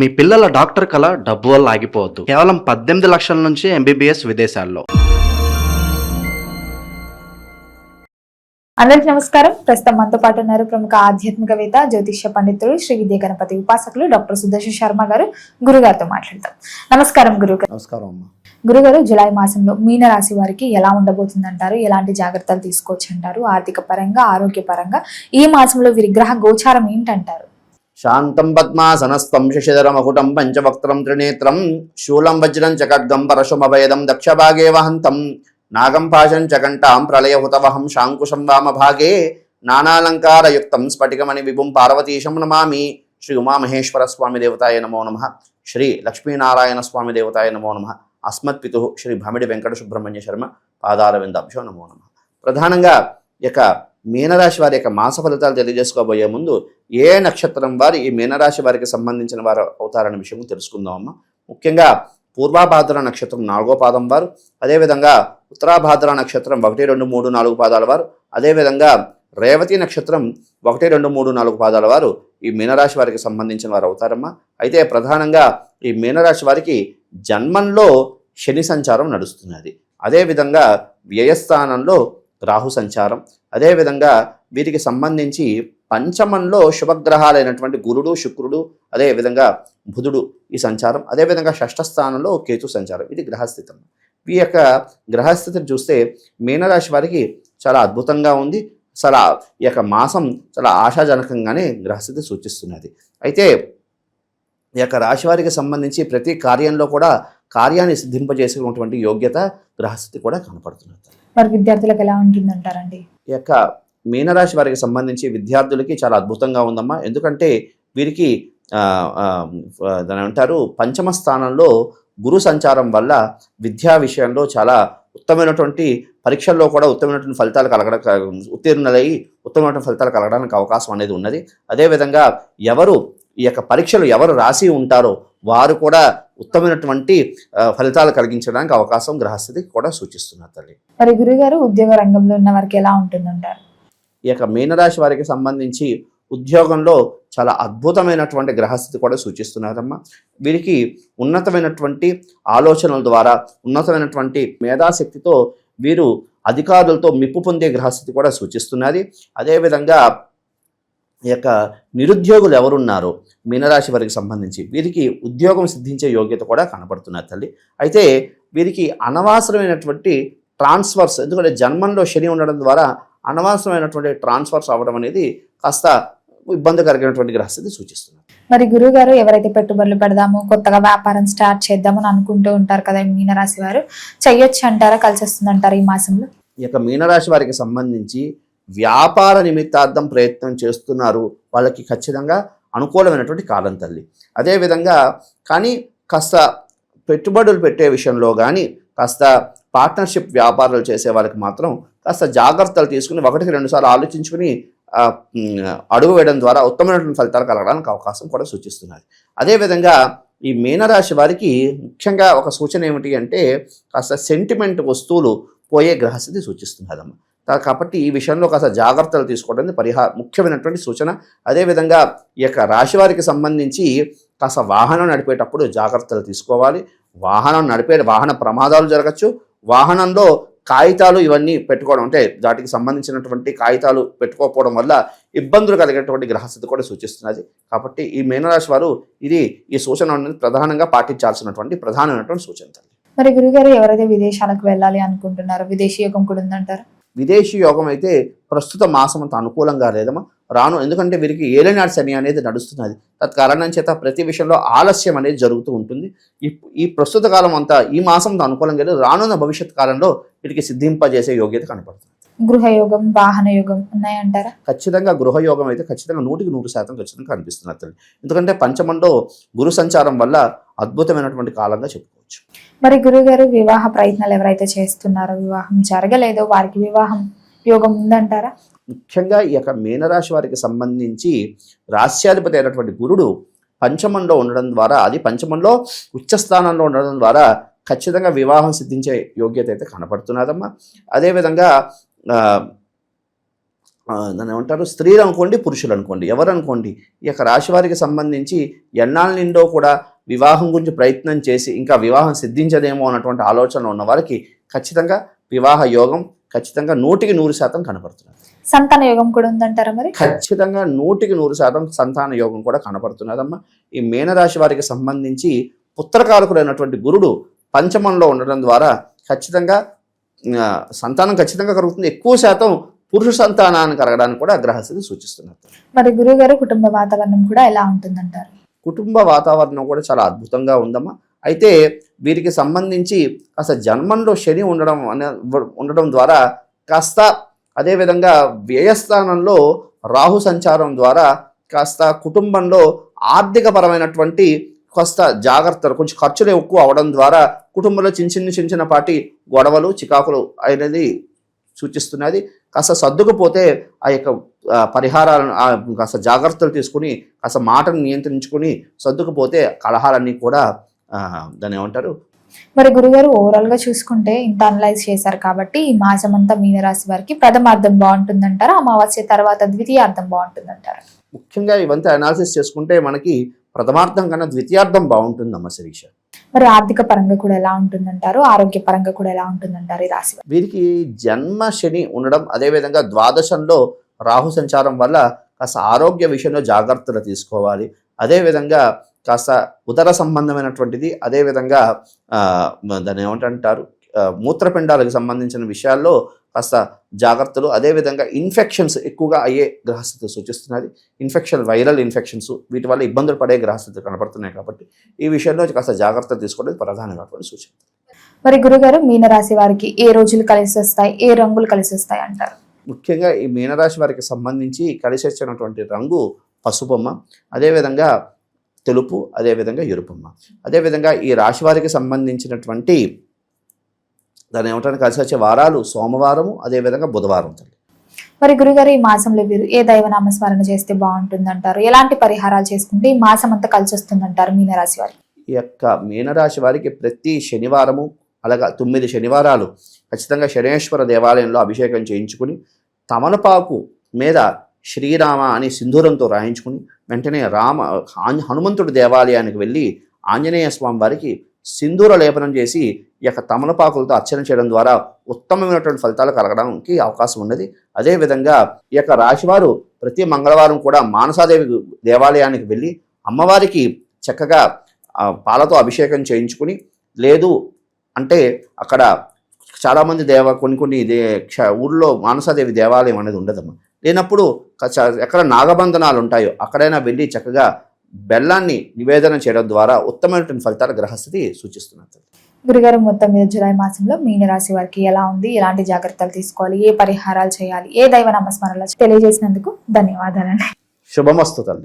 మీ పిల్లల డాక్టర్ కల డబ్బు వల్ల ఆగిపోవద్దు. కేవలం 18 లక్షల నుంచి ఎంబీబీఎస్ విదేశాల్లో. అందరికీ నమస్కారం. ప్రస్తుతం మనతో పాటు ఉన్నారు ప్రముఖ ఆధ్యాత్మికవేత్త, జ్యోతిష్య పండితులు, శ్రీ విద్య గణపతి ఉపాసకులు డాక్టర్ సుదర్శన్ శర్మ గారు. గురుగారితో మాట్లాడతాం. నమస్కారం గురుగారు. నమస్కారం అమ్మా. గురుగారు, జులై మాసంలో మీన రాశి వారికి ఎలా ఉండబోతుంది అంటారు? ఎలాంటి జాగ్రత్తలు తీసుకోవచ్చు అంటారు? ఆర్థిక పరంగా, ఆరోగ్య పరంగా ఈ మాసంలో వీరి గ్రహ గోచారం ఏంటంటారు? శాంతం పద్మాసనస్థం శశిధరమకుటం పంచవక్త్రం త్రినేత్రం శూలం వజ్రం చ ఖడ్గం పరశుమభయదం దక్షభాగే వహంతం నాగం పాశం చ కంఠాం ప్రళయహుతవహం శాంకుశం వామభాగే నానాలంకారయుక్తం స్ఫటికమణి విభుం పార్వతీశం నమామి. శ్రీ ఉమామహేశ్వర స్వామి దేవతాయ నమో నమః. శ్రీ లక్ష్మీనారాయణ స్వామి దేవతాయ నమో నమః. అస్మత్పితు శ్రీ భమిడి వెంకట సుబ్రహ్మణ్య శర్మ పాదారవిందాభ్యో నమో నమః. ప్రధానంగా ఇక మీనరాశి వారి యొక్క మాస ఫలితాలు తెలియజేసుకోబోయే ముందు ఏ నక్షత్రం వారు ఈ మీనరాశి వారికి సంబంధించిన వారు అవుతారనే విషయం తెలుసుకుందామమ్మా. ముఖ్యంగా పూర్వాభాద్ర నక్షత్రం 4వ పాదం వారు, అదేవిధంగా ఉత్తరాభాద్ర నక్షత్రం 1, 2, 3, 4 పాదాల వారు, అదేవిధంగా రేవతి నక్షత్రం 1, 2, 3, 4 పాదాల వారు ఈ మీనరాశి వారికి సంబంధించిన వారు అవుతారమ్మా. అయితే ప్రధానంగా ఈ మీనరాశి వారికి జన్మంలో శని సంచారం నడుస్తున్నది. అదేవిధంగా వ్యయస్థానంలో రాహు సంచారం, అదేవిధంగా వీరికి సంబంధించి పంచమంలో శుభగ్రహాలైనటువంటి గురుడు, శుక్రుడు, అదేవిధంగా బుధుడు ఈ సంచారం, అదేవిధంగా షష్ఠ స్థానంలో కేతు సంచారం. ఇది గ్రహస్థితం. ఈ యొక్క గ్రహస్థితిని చూస్తే మీనరాశి వారికి చాలా అద్భుతంగా ఉంది. చాలా ఈ యొక్క మాసం చాలా ఆశాజనకంగానే గ్రహస్థితి సూచిస్తున్నది. అయితే ఈ యొక్క రాశి వారికి సంబంధించి ప్రతి కార్యంలో కూడా కార్యాన్ని సిద్ధింపజేసేటువంటి యోగ్యత గ్రహస్థితి కూడా కనపడుతున్నది. మరి విద్యార్థులకు ఎలా ఉంటుందంటారండి? ఈ యొక్క మీనరాశి వారికి సంబంధించి విద్యార్థులకి చాలా అద్భుతంగా ఉందమ్మా. ఎందుకంటే వీరికి దాని అంటారు పంచమ స్థానంలో గురు సంచారం వల్ల విద్యా విషయంలో చాలా ఉత్తమమైనటువంటి పరీక్షల్లో కూడా ఉత్తమమైనటువంటి ఫలితాలు ఉత్తీర్ణులై ఉత్తమమైనటువంటి ఫలితాలు కలగడానికి అవకాశం అనేది ఉన్నది. అదేవిధంగా ఈ యొక్క పరీక్షలు ఎవరు రాసి ఉంటారో వారు కూడా ఉత్తమమైనటువంటి ఫలితాలు కలిగించడానికి అవకాశం గ్రహస్థితి కూడా సూచిస్తున్నారు తల్లి. మరి గురుగారు, ఉద్యోగ రంగంలో ఉన్న వారికి ఎలా ఉంటుందంటారు? ఈ యొక్క మీనరాశి వారికి సంబంధించి ఉద్యోగంలో చాలా అద్భుతమైనటువంటి గ్రహస్థితి కూడా సూచిస్తున్నారమ్మా. వీరికి ఉన్నతమైనటువంటి ఆలోచనల ద్వారా, ఉన్నతమైనటువంటి మేధాశక్తితో వీరు అధికారులతో మెప్పు పొందే గ్రహస్థితి కూడా సూచిస్తున్నది. అదేవిధంగా ఈ యొక్క నిరుద్యోగులు ఎవరున్నారో మీనరాశి వారికి సంబంధించి వీరికి ఉద్యోగం సిద్ధించే యోగ్యత కూడా కనపడుతున్నారు తల్లి. అయితే వీరికి అనవసరమైనటువంటి ట్రాన్స్ఫర్స్, ఎందుకంటే జన్మంలో శని ఉండడం ద్వారా అనవసరమైనటువంటి ట్రాన్స్ఫర్స్ అవ్వడం అనేది కాస్త ఇబ్బందికరమైనటువంటి గ్రహస్థితి సూచిస్తున్నారు. మరి గురుగారు, ఎవరైతే పెట్టుబడులు పెడదాము, కొత్తగా వ్యాపారం స్టార్ట్ చేద్దామని అనుకుంటూ ఉంటారు కదా మీనరాశి వారు, చెయ్యొచ్చు అంటారా? కలిసి వస్తుంది అంటారా ఈ మాసంలో? ఈ యొక్క మీనరాశి వారికి సంబంధించి వ్యాపార నిమిత్తార్థం ప్రయత్నం చేస్తున్నారు, వాళ్ళకి ఖచ్చితంగా అనుకూలమైనటువంటి కాలం తల్లి. అదేవిధంగా కానీ కాస్త పెట్టుబడులు పెట్టే విషయంలో కానీ, కాస్త పార్ట్నర్షిప్ వ్యాపారాలు చేసే వాళ్ళకి మాత్రం కాస్త జాగ్రత్తలు తీసుకుని 1-2 సార్లు ఆలోచించుకుని అడుగు వేయడం ద్వారా ఉత్తమమైనటువంటి ఫలితాలు కలగడానికి అవకాశం కూడా సూచిస్తున్నది. అదేవిధంగా ఈ మీనరాశి వారికి ముఖ్యంగా ఒక సూచన ఏమిటి అంటే కాస్త సెంటిమెంట్ వస్తువులు పోయే గ్రహస్థితి సూచిస్తున్నదమ్మా. కాబట్టి ఈ విషయంలో కాస్త జాగ్రత్తలు తీసుకోవడానికి ముఖ్యమైనటువంటి సూచన. అదేవిధంగా ఈ యొక్క రాశి వారికి సంబంధించి కాస్త వాహనం నడిపేటప్పుడు జాగ్రత్తలు తీసుకోవాలి. వాహన ప్రమాదాలు జరగచ్చు. వాహనంలో కాగితాలు ఇవన్నీ పెట్టుకోవడం, అంటే వాటికి సంబంధించినటువంటి కాగితాలు పెట్టుకోకపోవడం వల్ల ఇబ్బందులు కలిగేటువంటి గ్రహస్థితి కూడా సూచిస్తున్నది. కాబట్టి ఈ మీనరాశి వారు ఈ సూచన అనేది ప్రధానంగా పాటించాల్సినటువంటి ప్రధానమైనటువంటి సూచన. మరి గురుగారు, ఎవరైతే విదేశాలకు వెళ్ళాలి అనుకుంటున్నారో విదేశీ యోగం కూడా ఉందంటారు? విదేశీ యోగం అయితే ప్రస్తుత మాసం అంత అనుకూలంగా లేదమ్మా. ఎందుకంటే వీరికి ఏలినాటి శని అనేది నడుస్తున్నది. తత్కారణం చేత ప్రతి విషయంలో ఆలస్యం అనేది జరుగుతూ ఉంటుంది. ఈ ప్రస్తుత కాలం అంతా ఈ మాసం అంత అనుకూలంగా లేదు. రానున్న భవిష్యత్ కాలంలో వీరికి సిద్ధింపజేసే యోగ్యత కనపడుతుంది. గృహయోగం, వాహన యోగం ఉన్నాయంటారా? ఖచ్చితంగా గృహయోగం అయితే ఖచ్చితంగా 100% ఖచ్చితంగా కనిపిస్తున్నది. ఎందుకంటే పంచమంలో గురు సంచారం వల్ల అద్భుతమైనటువంటి కాలంగా చెప్పుకోవచ్చు. మరి గురుగారు, వివాహ ప్రయత్నాలు ఎవరైతే చేస్తున్నారో, వివాహం జరగలేదో వారికి వివాహం యోగం ఉందంటారా? ముఖ్యంగా ఈ యొక్క మీనరాశి వారికి సంబంధించి రాశ్యాధిపతి అయినటువంటి గురుడు పంచమంలో ఉండడం ద్వారా, అది పంచమంలో ఉచ్చస్థానంలో ఉండడం ద్వారా ఖచ్చితంగా వివాహం సిద్ధించే యోగ్యత అయితే కనపడుతున్నదమ్మా. అదేవిధంగా దాన్ని ఏమంటారు, స్త్రీలు అనుకోండి, పురుషులు అనుకోండి, ఎవరు అనుకోండి, ఈ యొక్క రాశి వారికి సంబంధించి ఎన్నాళ్ళ నిండో కూడా వివాహం గురించి ప్రయత్నం చేసి ఇంకా వివాహం సిద్ధించదేమో అన్నటువంటి ఆలోచన ఉన్న వారికి ఖచ్చితంగా వివాహ యోగం ఖచ్చితంగా 100% కనపడుతున్నది. సంతాన యోగం కూడా ఉందంటారా మరి? ఖచ్చితంగా 100% సంతాన యోగం కూడా కనపడుతున్నదమ్మా. ఈ మీనరాశి వారికి సంబంధించి పుత్రకారకుడైనటువంటి గురుడు పంచమంలో ఉండడం ద్వారా ఖచ్చితంగా సంతానం ఖచ్చితంగా కలుగుతుంది. ఎక్కువ శాతం పురుష సంతానాన్ని కలగడానికి కూడా గ్రహస్థితి సూచిస్తున్నారు. మరి గురువు గారు కుటుంబ వాతావరణం కూడా ఎలా ఉంటుందంటారు? కుటుంబ వాతావరణం కూడా చాలా అద్భుతంగా ఉందమ్మా. అయితే వీరికి సంబంధించి కాస్త జన్మంలో శని ఉండడం ద్వారా కాస్త, అదేవిధంగా వ్యయస్థానంలో రాహు సంచారం ద్వారా కాస్త కుటుంబంలో ఆర్థిక పరమైనటువంటి కాస్త జాగ్రత్తలు, కొంచెం ఖర్చులు ఎక్కువ అవడం ద్వారా కుటుంబంలో చిన్నపాటి గొడవలు, చికాకులు అనేది సూచిస్తున్నది. కాస్త సర్దుకుపోతే ఆ యొక్క పరిహారాలను కాస్త జాగ్రత్తలు తీసుకుని కాస్త మాటను నియంత్రించుకుని సర్దుకుపోతే కలహాలన్నీ కూడా దాన్ని ఏమంటారు. మరి గురుగారు ఓవరాల్ గా చూసుకుంటే ఇంత అనలైజ్ చేశారు కాబట్టి ఈ మాసం అంతా మీనరాశి వారికి ప్రథమార్థం బాగుంటుందంటారా, అమావాస్య తర్వాత ద్వితీయార్థం బాగుంటుందంటారా? ముఖ్యంగా ఇవంతా అనాలిసిస్ చేసుకుంటే మనకి ప్రథమార్థం కన్నా ద్వితీయార్థం బాగుంటుందమ్మా శిరీష. మరి ఆర్థిక పరంగా కూడా ఎలా ఉంటుందంటారు, ఆరోగ్య పరంగా కూడా ఎలా ఉంటుందంటారు ఈ రాశి? వీరికి జన్మ శని ఉండడం, అదేవిధంగా ద్వాదశంలో రాహు సంచారం వల్ల కాస్త ఆరోగ్య విషయంలో జాగ్రత్తలు తీసుకోవాలి. అదేవిధంగా కాస్త ఉదర సంబంధమైనటువంటిది, అదేవిధంగా దాన్ని ఏమంటారు, మూత్రపిండాలకు సంబంధించిన విషయాల్లో కాస్త జాగ్రత్తలు, అదేవిధంగా ఇన్ఫెక్షన్స్ ఎక్కువగా అయ్యే గ్రహస్థితి సూచిస్తున్నది. వైరల్ ఇన్ఫెక్షన్స్ వీటి వల్ల ఇబ్బందులు పడే గ్రహస్థితి కనపడుతున్నాయి కాబట్టి ఈ విషయంలో కాస్త జాగ్రత్త తీసుకోవడం ప్రధానమైనటువంటి సూచన. మరి గురుగారు మీనరాశి వారికి ఏ రోజులు కలిసి వస్తాయి, ఏ రంగులు కలిసి వస్తాయి అంటారు? ముఖ్యంగా ఈ మీనరాశి వారికి సంబంధించి కలిసి వచ్చినటువంటి రంగు పసుపమ్మ, అదేవిధంగా తెలుపు, అదేవిధంగా ఎరుపమ్మ. అదేవిధంగా ఈ రాశి వారికి సంబంధించినటువంటి దాన్ని ఏమంటారు కలిసి వచ్చే వారాలు సోమవారము, అదేవిధంగా బుధవారం తల్లి. మరి గురుగారు ఈ మాసంలో వీరు ఏ దైవనామస్మరణ చేస్తే బాగుంటుందంటారు, ఎలాంటి పరిహారాలు చేసుకుంటే ఈ మాసం అంతా కలిసి వస్తుందంటారు మీనరాశి వారికి? ఈ యొక్క మీనరాశి వారికి ప్రతి శనివారము, అలాగా 9 శనివారాలు ఖచ్చితంగా శనేశ్వర దేవాలయంలో అభిషేకం చేయించుకుని తమలపాకు మీద శ్రీరామ అని సింధూరంతో రాయించుకుని వెంటనే హనుమంతుడి దేవాలయానికి వెళ్ళి ఆంజనేయ స్వామి వారికి సింధూర లేపనం చేసి ఈ యొక్క తమలపాకులతో అర్చన చేయడం ద్వారా ఉత్తమమైనటువంటి ఫలితాలు కలగడానికి అవకాశం ఉన్నది. అదేవిధంగా ఈ యొక్క రాశివారు ప్రతి మంగళవారం కూడా మానసాదేవి దేవాలయానికి వెళ్ళి అమ్మవారికి చక్కగా పాలతో అభిషేకం చేయించుకుని, లేదు అంటే అక్కడ చాలామంది కొన్ని ఊళ్ళో మానసాదేవి దేవాలయం అనేది ఉండదమ్మా, లేనప్పుడు ఎక్కడ నాగబంధనాలు ఉంటాయో అక్కడైనా వెళ్ళి చక్కగా బెల్లాన్ని నివేదన చేయడం ద్వారా ఉత్తమమైనటువంటి ఫలితాల గ్రహస్థితి సూచిస్తున్నారు. గురుగారు మొత్తం మీద జూలై మాసంలో మీనరాశి వారికి ఎలా ఉంది, ఎలాంటి జాగ్రత్తలు తీసుకోవాలి, ఏ పరిహారాలు చేయాలి, ఏ దైవ నామస్మరణలు తెలియజేసినందుకు ధన్యవాదాలండి. శుభమస్తు తల్లి.